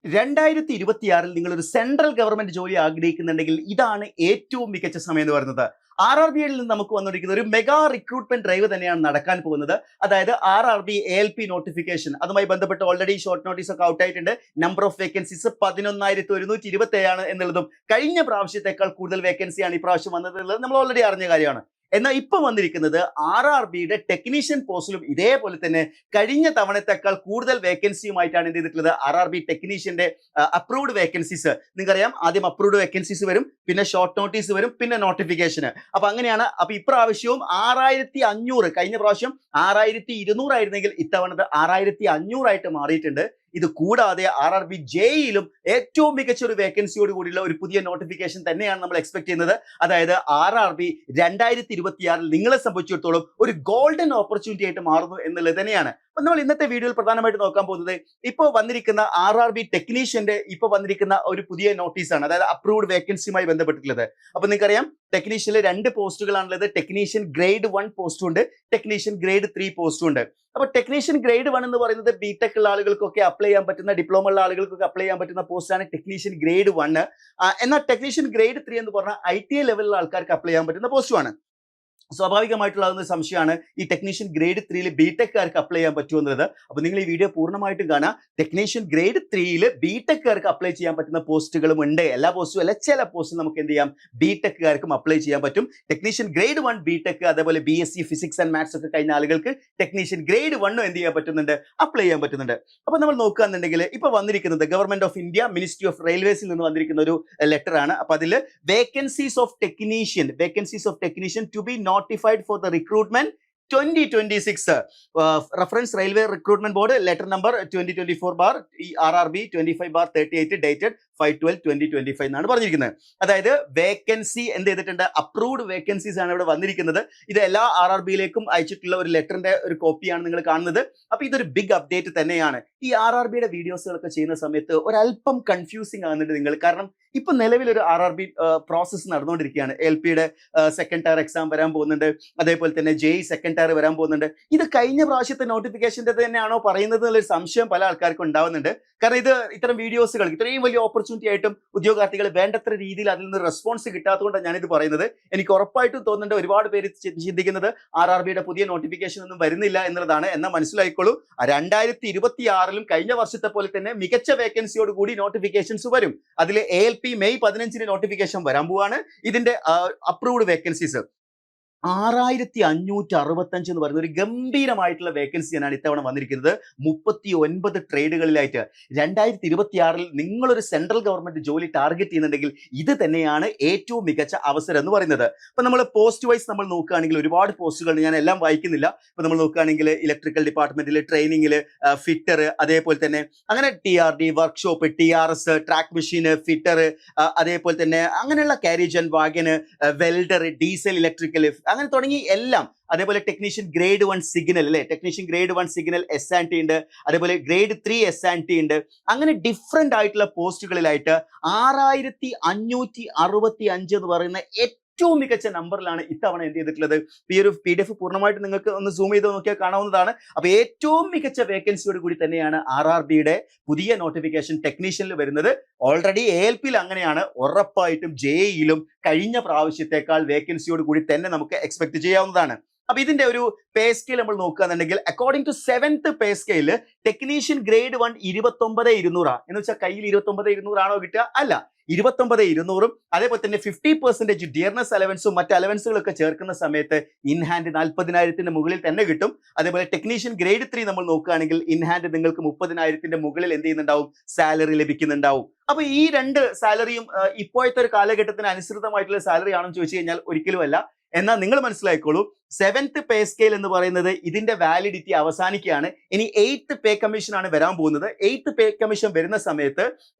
2026 നിങ്ങൾ ഒരു central government ജോലി ആഗ്രഹിക്കുന്നുണ്ടെങ്കിൽ ഇതാണ് ഏറ്റവും മികച്ച സമയം എന്ന് പറയുന്നത്. RRBയിൽ നിന്ന് നമുക്ക് വന്നിരിക്കുന്ന ഒരു മെഗാ റിക്രൂട്ട്മെന്റ് ഡ്രൈവ് തന്നെയാണ് നടക്കാൻ പോകുന്നത്. അതായത് RRB ALP നോട്ടിഫിക്കേഷൻ, അതുമായി ബന്ധപ്പെട്ട് ഓൾറെഡി ഷോർട്ട് നോട്ടീസ് ഒക്കെ ഔട്ട് ആയിട്ടുണ്ട്. നമ്പർ ഓഫ് വേക്കൻസീസ് 11,127 എന്നുള്ളതും കഴിഞ്ഞ പ്രാവശ്യത്തെക്കാൾ കൂടുതൽ വേക്കൻസിയാണ് ഈ പ്രാവശ്യം വന്നത് എന്നുള്ളത് നമ്മൾ ഓൾറെഡി അറിഞ്ഞ കാര്യമാണ്. എന്നാൽ ഇപ്പൊ വന്നിരിക്കുന്നത് RRBയുടെ ടെക്നീഷ്യൻ പോസ്റ്റിലും ഇതേപോലെ തന്നെ കഴിഞ്ഞ തവണത്തെക്കാൾ കൂടുതൽ വേക്കൻസിയുമായിട്ടാണ് എന്ത് ചെയ്തിട്ടുള്ളത്. RRB ടെക്നീഷ്യന്റെ അപ്രൂവ്ഡ് വേക്കൻസീസ് നിങ്ങൾക്കറിയാം, ആദ്യം അപ്രൂവ്ഡ് വേക്കൻസീസ് വരും, പിന്നെ ഷോർട്ട് നോട്ടീസ് വരും, പിന്നെ നോട്ടിഫിക്കേഷന്. അപ്പൊ അങ്ങനെയാണ്. അപ്പൊ ഇപ്രാവശ്യവും 6,500, കഴിഞ്ഞ പ്രാവശ്യം 6,200 ആയിരുന്നെങ്കിൽ ഇത്തവണത് 6,500 ആയിട്ട് മാറിയിട്ടുണ്ട്. ഇത് കൂടാതെ RRB ജെയിലും ഏറ്റവും മികച്ച ഒരു വേക്കൻസിയോട് കൂടിയുള്ള ഒരു പുതിയ നോട്ടിഫിക്കേഷൻ തന്നെയാണ് നമ്മൾ എക്സ്പെക്ട് ചെയ്യുന്നത്. അതായത് RRB 2026 നിങ്ങളെ സംബന്ധിച്ചിടത്തോളം ഒരു ഗോൾഡൻ ഓപ്പർച്യൂണിറ്റി ആയിട്ട് മാറുന്നു എന്നുള്ളത് തന്നെയാണ്. അപ്പൊ നമ്മൾ ഇന്നത്തെ വീഡിയോയിൽ പ്രധാനമായിട്ട് നോക്കാൻ പോകുന്നത് ഇപ്പോൾ വന്നിരിക്കുന്ന RRB ടെക്നീഷ്യന്റെ ഇപ്പോൾ വന്നിരിക്കുന്ന ഒരു പുതിയ നോട്ടീസാണ്, അതായത് അപ്രൂവ്ഡ് വേക്കൻസിയുമായി ബന്ധപ്പെട്ടിട്ടുള്ളത്. അപ്പൊ നിങ്ങൾക്കറിയാം, ടെക്നീഷ്യനിൽ 2 പോസ്റ്റുകളാണുള്ളത്. ടെക്നീഷ്യൻ ഗ്രേഡ് 1 പോസ്റ്റും ഉണ്ട്, ടെക്നീഷ്യൻ ഗ്രേഡ് 3 പോസ്റ്റും ഉണ്ട്. അപ്പൊ ടെക്നീഷ്യൻ ഗ്രേഡ് 1 എന്ന് പറയുന്നത് ബിടെക് ഉള്ള ആളുകൾക്കൊക്കെ അപ്ലൈ ചെയ്യാൻ പറ്റുന്ന, ഡിപ്ലോമ ഉള്ള ആളുകൾക്കൊക്കെ അപ്ലൈ ചെയ്യാൻ പറ്റുന്ന പോസ്റ്റാണ് ടെക്നീഷ്യൻ ഗ്രേഡ് 1. എന്നാൽ ടെക്നീഷ്യൻ ഗ്രേഡ് 3 എന്ന് പറഞ്ഞാൽ ITI ലെവലിലുള്ള ആൾക്കാർക്ക് അപ്ലൈ ചെയ്യാൻ പറ്റുന്ന പോസ്റ്റുമാണ്. സ്വാഭാവികമായിട്ടുള്ള സമയമാണ് ഈ ടെക്നീഷ്യൻ ഗ്രേഡ് 3 ബിടെക്കാർക്ക് അപ്ലൈ ചെയ്യാൻ പറ്റുമോ എന്നുള്ളത്. അപ്പൊ നിങ്ങൾ ഈ വീഡിയോ പൂർണ്ണമായിട്ടും കാണാം. ടെക്നീഷ്യൻ ഗ്രേഡ് 3 ബിടെക്കാർക്ക് അപ്ലൈ ചെയ്യാൻ പറ്റുന്ന പോസ്റ്റുകളും ഉണ്ട്. എല്ലാ പോസ്റ്റും അല്ല, ചില പോസ്റ്റും നമുക്ക് എന്ത് ചെയ്യാം, ബിടെക്കാർക്കും അപ്ലൈ ചെയ്യാൻ പറ്റും. ടെക്നീഷ്യൻ ഗ്രേഡ് 1 ബിടെക്, അതേപോലെ BSc ഫിസിക്സ് ആൻഡ് മാത്സ് ഒക്കെ കഴിഞ്ഞ ആളുകൾക്ക് ടെക്നീഷ്യൻ ഗ്രേഡ് 1 എന്ത് ചെയ്യാൻ പറ്റുന്നുണ്ട്, അപ്ലൈ ചെയ്യാൻ പറ്റുന്നുണ്ട്. അപ്പൊ നമ്മൾ നോക്കുകയാണെന്നുണ്ടെങ്കിൽ ഇപ്പൊ വന്നിരിക്കുന്നത് government of India ministry of റെയിൽവേസിൽ നിന്ന് വന്നിരിക്കുന്ന ഒരു ലെറ്റർ ആണ്. അപ്പൊ അതിൽ vacancies of technician to be notified for the recruitment 2026 reference railway recruitment board letter number 2024 bar RRB 25 bar 38 dated 5/12/2025 എന്നാണ് പറഞ്ഞിരിക്കുന്നത്. അതായത് വേക്കൻസി എന്ത് ചെയ്തിട്ടുണ്ട്, അപ്രൂവ്ഡ് വേക്കൻസീസ് ആണ് ഇവിടെ വന്നിരിക്കുന്നത്. ഇത് എല്ലാ RRBയിലേക്കും അയച്ചിട്ടുള്ള ഒരു ലെറ്ററിന്റെ ഒരു കോപ്പിയാണ് നിങ്ങൾ കാണുന്നത്. അപ്പൊ ഇതൊരു ബിഗ് അപ്ഡേറ്റ് തന്നെയാണ്. ഈ RRBയുടെ വീഡിയോസുകളൊക്കെ ചെയ്യുന്ന സമയത്ത് ഒരല്പം കൺഫ്യൂസിങ് ആകുന്നുണ്ട് നിങ്ങൾ. കാരണം ഇപ്പൊ നിലവിലൊരു RRB പ്രോസസ്സ് നടന്നുകൊണ്ടിരിക്കുകയാണ്. LPയുടെ സെക്കൻഡ് ടയർ എക്സാം വരാൻ പോകുന്നുണ്ട്, അതേപോലെ തന്നെ JEE സെക്കൻഡ് ടയർ വരാൻ പോകുന്നുണ്ട്. ഇത് കഴിഞ്ഞ പ്രാവശ്യത്തെ നോട്ടിഫിക്കേഷൻ്റെ തന്നെയാണോ പറയുന്നത് എന്നുള്ളൊരു സംശയം പല ആൾക്കാർക്കും ഉണ്ടാവുന്നുണ്ട്. കാരണം ഇത് ഇത്തരം വീഡിയോസുകൾ ഇത്രയും വലിയ ഓപ്പർച്യൂണിറ്റി ആയിട്ടും ഉദ്യോഗാർത്ഥികൾ വേണ്ടത്ര രീതിയിൽ അതിൽ നിന്ന് റെസ്പോൺസ് കിട്ടാത്തതുകൊണ്ടാണ് ഞാനിത് പറയുന്നത്. എനിക്ക് ഉറപ്പായിട്ടും തോന്നുന്നുണ്ട് ഒരുപാട് പേര് ചിന്തിക്കുന്നത് RRBയുടെ പുതിയ നോട്ടിഫിക്കേഷൻ ഒന്നും വരുന്നില്ല എന്നുള്ളതാണ്. എന്നാൽ മനസ്സിലായിക്കോളൂ, 2026 കഴിഞ്ഞ വർഷത്തെ പോലെ തന്നെ മികച്ച വേക്കൻസിയോട് കൂടി നോട്ടിഫിക്കേഷൻസ് വരും. അതിൽ ALP മെയ് 15 നോട്ടിഫിക്കേഷൻ വരാൻ പോവാണ്. ഇതിന്റെ അപ്രൂവ്ഡ് വേക്കൻസീസ് 6,565 എന്ന് പറയുന്ന ഒരു ഗംഭീരമായിട്ടുള്ള വേക്കൻസിയാണ് ഇത്തവണ വന്നിരിക്കുന്നത്. 39 ട്രേഡുകളിലായിട്ട് 2026 നിങ്ങളൊരു സെൻട്രൽ ഗവൺമെന്റ് ജോലി ടാർഗറ്റ് ചെയ്യുന്നുണ്ടെങ്കിൽ ഇത് തന്നെയാണ് ഏറ്റവും മികച്ച അവസരം എന്ന് പറയുന്നത്. അപ്പൊ നമ്മൾ പോസ്റ്റ് വൈസ് നമ്മൾ നോക്കുകയാണെങ്കിൽ ഒരുപാട് പോസ്റ്റുകൾ, ഞാൻ എല്ലാം വായിക്കുന്നില്ല. ഇപ്പൊ നമ്മൾ നോക്കുകയാണെങ്കിൽ ഇലക്ട്രിക്കൽ ഡിപ്പാർട്ട്മെന്റിൽ ട്രെയിനിങ്ങിൽ ഫിറ്റർ, അതേപോലെ തന്നെ അങ്ങനെ TRD workshop, TRS track machine fitter, അതേപോലെ തന്നെ അങ്ങനെയുള്ള carriage and wagon, welder, diesel electrical, അങ്ങനെ തുടങ്ങി എല്ലാം. അതേപോലെ ടെക്നീഷ്യൻ ഗ്രേഡ് 1 സിഗ്നൽ അല്ലെ, ടെക്നീഷ്യൻ ഗ്രേഡ് 1 സിഗ്നൽ S&T ഉണ്ട്, അതേപോലെ ഗ്രേഡ് 3 S&T ഉണ്ട്. അങ്ങനെ ഡിഫറെന്റ് ആയിട്ടുള്ള പോസ്റ്റുകളിലായിട്ട് 6,565 എന്ന് പറയുന്ന ഏറ്റവും മികച്ച നമ്പറിലാണ് ഇത്തവണ എന്ത് ചെയ്തിട്ടുള്ളത്. ഈ ഒരു PDF പൂർണ്ണമായിട്ട് നിങ്ങൾക്ക് ഒന്ന് സൂം ചെയ്ത് നോക്കിയാൽ കാണാവുന്നതാണ്. അപ്പൊ ഏറ്റവും മികച്ച വേക്കൻസിയോട് കൂടി തന്നെയാണ് RRBയുടെ പുതിയ നോട്ടിഫിക്കേഷൻ ടെക്നീഷ്യനിൽ വരുന്നത്. ഓൾറെഡി ALPയിൽ അങ്ങനെയാണ്. ഉറപ്പായിട്ടും JEEയിലും കഴിഞ്ഞ പ്രാവശ്യത്തെക്കാൾ വേക്കൻസിയോട് കൂടി തന്നെ നമുക്ക് എക്സ്പെക്ട് ചെയ്യാവുന്നതാണ്. അപ്പൊ ഇതിന്റെ ഒരു പേ സ്കെയിൽ നമ്മൾ നോക്കുകയാണെന്നുണ്ടെങ്കിൽ according to 7th pay scale technician grade 1 29,200 എന്ന് വെച്ചാൽ കയ്യിൽ 29,200 ആണോ കിട്ടുക? അല്ല, 29,200. അതേപോലെ തന്നെ 50% ഡിയർനെസ് അലവൻസും മറ്റ് അലവൻസുകളൊക്കെ ചേർക്കുന്ന സമയത്ത് ഇൻ ഹാൻഡ് 40,000 മുകളിൽ തന്നെ കിട്ടും. അതേപോലെ ടെക്നീഷ്യൻ ഗ്രേഡ് 3 നമ്മൾ നോക്കുകയാണെങ്കിൽ ഇൻ ഹാൻഡ് നിങ്ങൾക്ക് 30,000 മുകളിൽ എന്ത് ചെയ്യുന്നുണ്ടാവും, സാലറി ലഭിക്കുന്നുണ്ടാവും. അപ്പൊ ഈ രണ്ട് സാലറിയും ഇപ്പോഴത്തെ ഒരു കാലഘട്ടത്തിന് അനുസൃതമായിട്ടുള്ള സാലറി ആണെന്ന് ചോദിച്ചു കഴിഞ്ഞാൽ ഒരിക്കലും അല്ല. എന്നാൽ നിങ്ങൾ മനസ്സിലാക്കിക്കോളൂ, 7th പേ സ്കെയിൽ എന്ന് പറയുന്നത് ഇതിന്റെ വാലിഡിറ്റി അവസാനിക്കുകയാണ്. ഇനി 8th പേ കമ്മീഷൻ ആണ് വരാൻ പോകുന്നത്. 8th പേ കമ്മീഷൻ വരുന്ന സമയത്ത്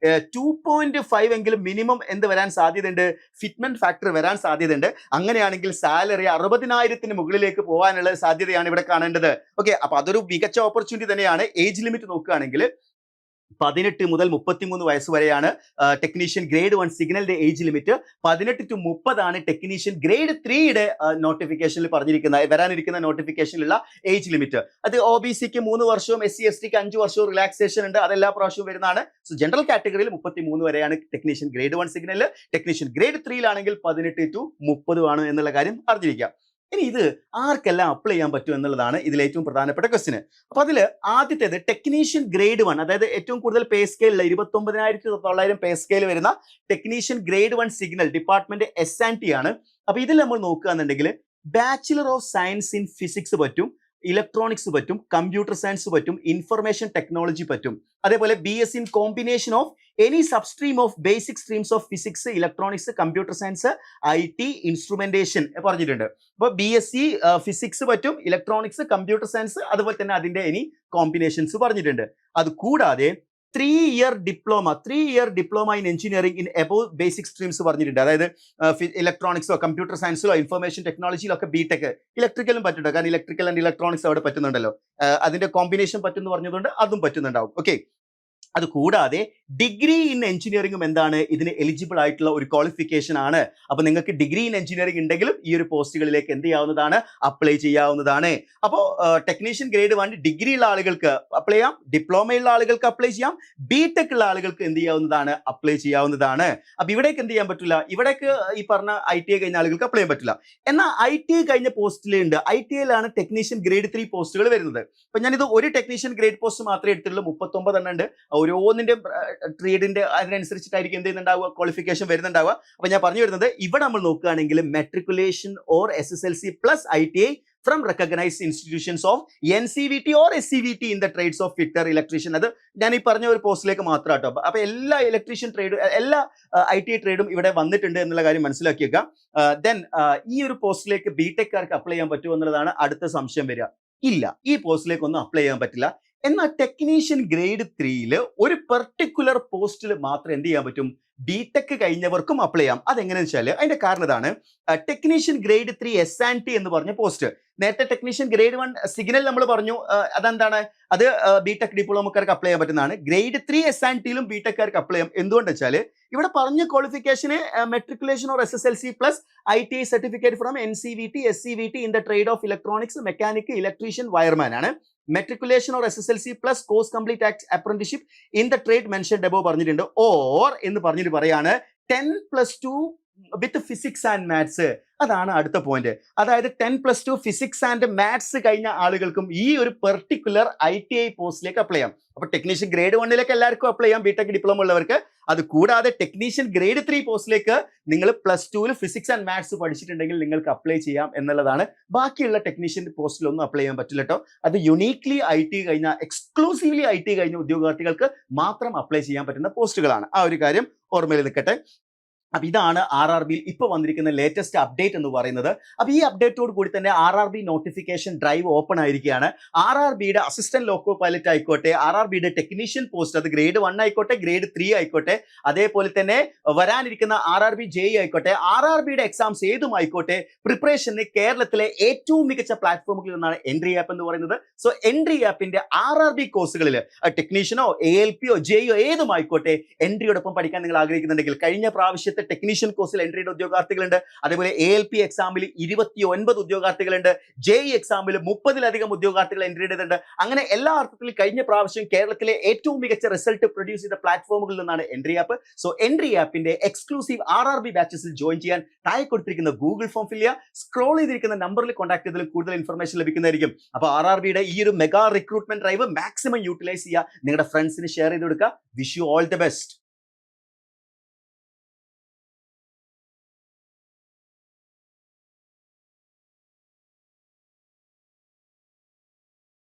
2.5 എങ്കിലും മിനിമം എന്ത് വരാൻ സാധ്യതയുണ്ട്, ഫിറ്റ്മെന്റ് ഫാക്ടർ വരാൻ സാധ്യതയുണ്ട്. അങ്ങനെയാണെങ്കിൽ സാലറി 60,000 മുകളിലേക്ക് പോകാനുള്ള സാധ്യതയാണ് ഇവിടെ കാണേണ്ടത്. ഓക്കെ, അപ്പൊ അതൊരു മികച്ച ഓപ്പർച്യൂണിറ്റി തന്നെയാണ്. ഏജ് ലിമിറ്റ് നോക്കുകയാണെങ്കിൽ 18 മുതൽ 33 വയസ്സ് വരെയാണ് ടെക്നീഷ്യൻ ഗ്രേഡ് 1 സിഗ്നലിന്റെ ഏജ് ലിമിറ്റ്. 18 to 30 ആണ് ടെക്നീഷ്യൻ ഗ്രേഡ് 3യുടെ നോട്ടിഫിക്കേഷനിൽ പറഞ്ഞിരിക്കുന്ന വരാനിരിക്കുന്ന നോട്ടിഫിക്കേഷനിലുള്ള ഏജ് ലിമിറ്റ്. അത് OBCക്ക് 3 വർഷവും SC/STക്ക് 5 വർഷവും റിലാക്സേഷൻ ഉണ്ട്. അതെല്ലാ പ്രാവശ്യവും വരുന്നതാണ്. സോ ജനറൽ കാറ്റഗറിയിൽ 33 വരെയാണ് ടെക്നീഷ്യൻ ഗ്രേഡ് 1 സിഗ്നലിൽ. ടെക്നീഷ്യൻ ഗ്രേഡ് 3യിലാണെങ്കിൽ 18 to 30 ആണ് എന്നുള്ള കാര്യം അറിഞ്ഞിരിക്കുക. ഇനി ഇത് ആർക്കെല്ലാം അപ്ലൈ ചെയ്യാൻ പറ്റും എന്നുള്ളതാണ് ഇതിൽ ഏറ്റവും പ്രധാനപ്പെട്ട ക്വസ്റ്റ്യൻ. അപ്പൊ അതിൽ ആദ്യത്തേത് ടെക്നീഷ്യൻ ഗ്രേഡ് 1, അതായത് ഏറ്റവും കൂടുതൽ പേ സ്കെയിലുള്ള 29,900 പേ സ്കെയിൽ വരുന്ന technician grade 1 signal department S&T ആണ്. അപ്പൊ ഇതിൽ നമ്മൾ നോക്കുകയാണെന്നുണ്ടെങ്കിൽ bachelor of science in physics പറ്റും, ഇലക്ട്രോണിക്സ് പറ്റും, കമ്പ്യൂട്ടർ സയൻസ് പറ്റും, ഇൻഫർമേഷൻ ടെക്നോളജി പറ്റും. അതേപോലെ BS in combination of any substream of basic streams of physics, electronics, computer science, IT, instrumentation പറഞ്ഞിട്ടുണ്ട്. അപ്പോൾ BSc ഫിസിക്സ് പറ്റും, ഇലക്ട്രോണിക്സ്, കമ്പ്യൂട്ടർ സയൻസ്, അതുപോലെ തന്നെ അതിന്റെ ഇനി കോമ്പിനേഷൻസ് പറഞ്ഞിട്ടുണ്ട്. അത് കൂടാതെ 3-year diploma in engineering in above basic streams പറഞ്ഞിട്ടുണ്ട്. അതായത് ഇലക്ട്രോണിക്സോ കമ്പ്യൂട്ടർ സയൻസിലോ ഇൻഫർമേഷൻ ടെക്നോളജിയിലോ ഒക്കെ ബിടെക്, ഇലക്ട്രിക്കലും പറ്റുന്നുണ്ട്. കാരണം ഇലക്ട്രിക്കൽ ആൻഡ് ഇലക്ട്രോണിക്സ് അവിടെ പറ്റുന്നുണ്ടല്ലോ. അതിന്റെ കോമ്പിനേഷൻ പറ്റുമെന്ന് പറഞ്ഞതുകൊണ്ട് അതും പറ്റുന്നുണ്ടാവും. ഓക്കെ, അത് കൂടാതെ ഡിഗ്രി ഇൻ എഞ്ചിനീയറിംഗും എന്താണ് ഇതിന് എലിജിബിൾ ആയിട്ടുള്ള ഒരു ക്വാളിഫിക്കേഷൻ ആണ്. അപ്പൊ നിങ്ങൾക്ക് ഡിഗ്രി ഇൻ എഞ്ചിനീയറിംഗ് ഉണ്ടെങ്കിലും ഈ ഒരു പോസ്റ്റുകളിലേക്ക് എന്ത് ചെയ്യാവുന്നതാണ്, അപ്ലൈ ചെയ്യാവുന്നതാണ്. അപ്പോൾ ടെക്നീഷ്യൻ ഗ്രേഡ് 1 ഡിഗ്രി ഉള്ള ആളുകൾക്ക് അപ്ലൈ ചെയ്യാം, ഡിപ്ലോമയുള്ള ആളുകൾക്ക് അപ്ലൈ ചെയ്യാം, ബിടെക് ഉള്ള ആളുകൾക്ക് എന്ത് ചെയ്യാവുന്നതാണ്, അപ്ലൈ ചെയ്യാവുന്നതാണ്. അപ്പൊ ഇവിടേക്ക് എന്ത് ചെയ്യാൻ പറ്റില്ല, ഇവിടേക്ക് ഈ പറഞ്ഞ ITI കഴിഞ്ഞ ആളുകൾക്ക് അപ്ലൈ ചെയ്യാൻ പറ്റില്ല. എന്നാൽ ITI കഴിഞ്ഞ പോസ്റ്റിലുണ്ട്. ITIയിലാണ് ടെക്നീഷ്യൻ ഗ്രേഡ് 3 പോസ്റ്റുകൾ വരുന്നത്. അപ്പൊ ഞാനിത് ഒരു ടെക്നീഷ്യൻ ഗ്രേഡ് പോസ്റ്റ് മാത്രമേ എടുത്തുള്ളൂ. 39 എണ്ണം ഉണ്ട്. ഓരോന്നിന്റെ ട്രേഡിന്റെ അതിനനുസരിച്ചിട്ടായിരിക്കും എന്ത് ചെയ്യുന്നുണ്ടാവുക, ക്വാളിഫിക്കേഷൻ വരുന്നുണ്ടാവുക. അപ്പൊ ഞാൻ പറഞ്ഞു വരുന്നത് ഇവിടെ നമ്മൾ നോക്കുകയാണെങ്കിൽ matriculation or SSLC plus ITI from recognised institutions of NCVT or SCVT in the trades of fitter, electrician. അത് ഞാൻ ഈ പറഞ്ഞ ഒരു പോസ്റ്റിലേക്ക് മാത്രം കേട്ടോ. അപ്പൊ എല്ലാ ഇലക്ട്രീഷ്യൻ ട്രേഡും എല്ലാ ITI ട്രേഡും ഇവിടെ വന്നിട്ടുണ്ട് എന്നുള്ള കാര്യം മനസ്സിലാക്കിയേക്കാം. ദെൻ ഈ ഒരു പോസ്റ്റിലേക്ക് ബിടെക്കാർക്ക് അപ്ലൈ ചെയ്യാൻ പറ്റുമോ എന്നുള്ളതാണ് അടുത്ത സംശയം വരിക. ഇല്ല, ഈ പോസ്റ്റിലേക്ക് ഒന്നും അപ്ലൈ ചെയ്യാൻ പറ്റില്ല. എന്നാൽ ടെക്നീഷ്യൻ ഗ്രേഡ് 3യിൽ ഒരു പെർട്ടിക്കുലർ പോസ്റ്റിൽ മാത്രം എന്ത് ചെയ്യാൻ പറ്റും, ബിടെക് കഴിഞ്ഞവർക്കും അപ്ലൈ ചെയ്യാം. അതെങ്ങനെയാണെന്ന് വെച്ചാൽ അതിന്റെ കാരണം ഇതാണ്. ടെക്നീഷ്യൻ ഗ്രേഡ് 3 S&T എന്ന് പറഞ്ഞ പോസ്റ്റ്, നേരത്തെ ടെക്നീഷ്യൻ ഗ്രേഡ് 1 സിഗ്നൽ നമ്മൾ പറഞ്ഞു, അതെന്താണ്, അത് ബിടെക് ഡിപ്ലോമക്കാർക്ക് അപ്ലൈ ചെയ്യാൻ പറ്റുന്നതാണ്. ഗ്രേഡ് 3 S&Tയിലും ബിടെക്കാർക്ക് അപ്ലൈ ചെയ്യാം. എന്തുകൊണ്ട് വെച്ചാൽ ഇവിടെ പറഞ്ഞ ക്വാളിഫിക്കേഷന് matriculation or SSLC plus ITI certificate from NCVT, SCVT in the trade of electronics, mechanic, electrician, wireman ആണ്. Matriculation or SSLC plus course complete apprenticeship in the trade mentioned above പറഞ്ഞിട്ടുണ്ട്. Or എന്ന് പറഞ്ഞിട്ട് പറയാണ് 10+2 വിത്ത് ഫിസിക്സ് ആൻഡ് മാത്സ്. അതാണ് അടുത്ത point. അതായത് 10+2 physics and maths കഴിഞ്ഞ ആളുകൾക്കും ഈ ഒരു പെർട്ടിക്കുലർ ITI പോസ്റ്റിലേക്ക് അപ്ലൈ ചെയ്യാം. അപ്പൊ ടെക്നീഷ്യൻ ഗ്രേഡ് 1ലേക്ക് എല്ലാവർക്കും അപ്ലൈ ചെയ്യാം, ബിടെക് ഡിപ്ലോമ ഉള്ളവർക്ക്. അത് കൂടാതെ ടെക്നീഷ്യൻ ഗ്രേഡ് 3 പോസ്റ്റിലേക്ക് നിങ്ങൾ +2 ഫിസിക്സ് ആൻഡ് മാത്സ് പഠിച്ചിട്ടുണ്ടെങ്കിൽ നിങ്ങൾക്ക് അപ്ലൈ ചെയ്യാം എന്നുള്ളതാണ്. ബാക്കിയുള്ള ടെക്നീഷ്യൻ പോസ്റ്റിലൊന്നും അപ്ലൈ ചെയ്യാൻ പറ്റില്ല കേട്ടോ. അത് യുണീക്ലി ITI കഴിഞ്ഞ, എക്സ്ക്ലൂസീവ്ലി ITI കഴിഞ്ഞ ഉദ്യോഗാർത്ഥികൾക്ക് മാത്രം അപ്ലൈ ചെയ്യാൻ പറ്റുന്ന പോസ്റ്റുകളാണ്. ആ ഒരു കാര്യം ഓർമ്മയിൽ നിൽക്കട്ടെ. അപ്പൊ ഇതാണ് RRBയിൽ ഇപ്പൊ വന്നിരിക്കുന്ന ലേറ്റസ്റ്റ് അപ്ഡേറ്റ് എന്ന് പറയുന്നത്. അപ്പൊ ഈ അപ്ഡേറ്റോട് കൂടി തന്നെ RRB നോട്ടിഫിക്കേഷൻ ഡ്രൈവ് ഓപ്പൺ ആയിരിക്കുകയാണ്. RRBയുടെ അസിസ്റ്റന്റ് ലോക്കോ പൈലറ്റ് ആയിക്കോട്ടെ, RRBയുടെ ടെക്നീഷ്യൻ പോസ്റ്റ്, അത് ഗ്രേഡ് 1 ആയിക്കോട്ടെ, ഗ്രേഡ് 3 ആയിക്കോട്ടെ, അതേപോലെ തന്നെ വരാനിരിക്കുന്ന RRB JE ആയിക്കോട്ടെ, RRBയുടെ എക്സാംസ് ഏതും ആയിക്കോട്ടെ, പ്രിപ്പറേഷന് കേരളത്തിലെ ഏറ്റവും മികച്ച പ്ലാറ്റ്ഫോമുകളിൽ നിന്നാണ് എൻട്രി ആപ്പ് എന്ന് പറയുന്നത്. സോ എൻട്രി ആപ്പിന്റെ RRB കോഴ്സുകളിൽ ടെക്നീഷ്യനോ ALPയോ JEയോ ഏതും ആയിക്കോട്ടെ, എൻട്രിയോടൊപ്പം പഠിക്കാൻ നിങ്ങൾ ആഗ്രഹിക്കുന്നുണ്ടെങ്കിൽ കഴിഞ്ഞ പ്രാവശ്യത്തെ ടെക്നീഷ്യൻ കോഴ്സിൽ എൻട്രിയുടെ ഉദ്യോഗാർത്ഥികളുണ്ട്. അതേപോലെ ALP എക്സാമിൽ 29 ഉദ്യോഗാർത്ഥികളുണ്ട്. JE എക്സാമിൽ 30-ലധികം ഉദ്യോഗാർത്ഥികൾ എൻട്രി ചെയ്തിട്ടുണ്ട്. അങ്ങനെ എല്ലാ അർത്ഥത്തിലും കഴിഞ്ഞ പ്രാവശ്യം കേരളത്തിലെ ഏറ്റവും മികച്ച റിസൾട്ട് പ്രൊഡ്യൂസ് ചെയ്ത പ്ലാറ്റ്ഫോമുകളിൽ നിന്നാണ് എൻട്രി ആപ്പ്. സോ എൻട്രി ആപ്പിന്റെ എക്സ്ക്ലൂസീവ് RRB ബാച്ചസിൽ ജോയിൻ ചെയ്യാൻ താഴെ കൊടുത്തിരിക്കുന്ന ഗൂഗിൾ ഫോം ഫിൽ ചെയ്യുക. സ്ക്രോൾ ചെയ്തിരിക്കുന്ന നമ്പറിൽ കോൺടാക്ട് ചെയ്താൽ കൂടുതൽ ഇൻഫർമേഷൻ ലഭിക്കുന്നതായിരിക്കും. അപ്പോൾ RRBയുടെ ഈ ഒരു mega recruitment drive maximum utilise ചെയ്യുക, നിങ്ങളുടെ ഫ്രണ്ട്സിന് ഷെയർ ചെയ്ത് കൊടുക്കുക. Wish you all the best.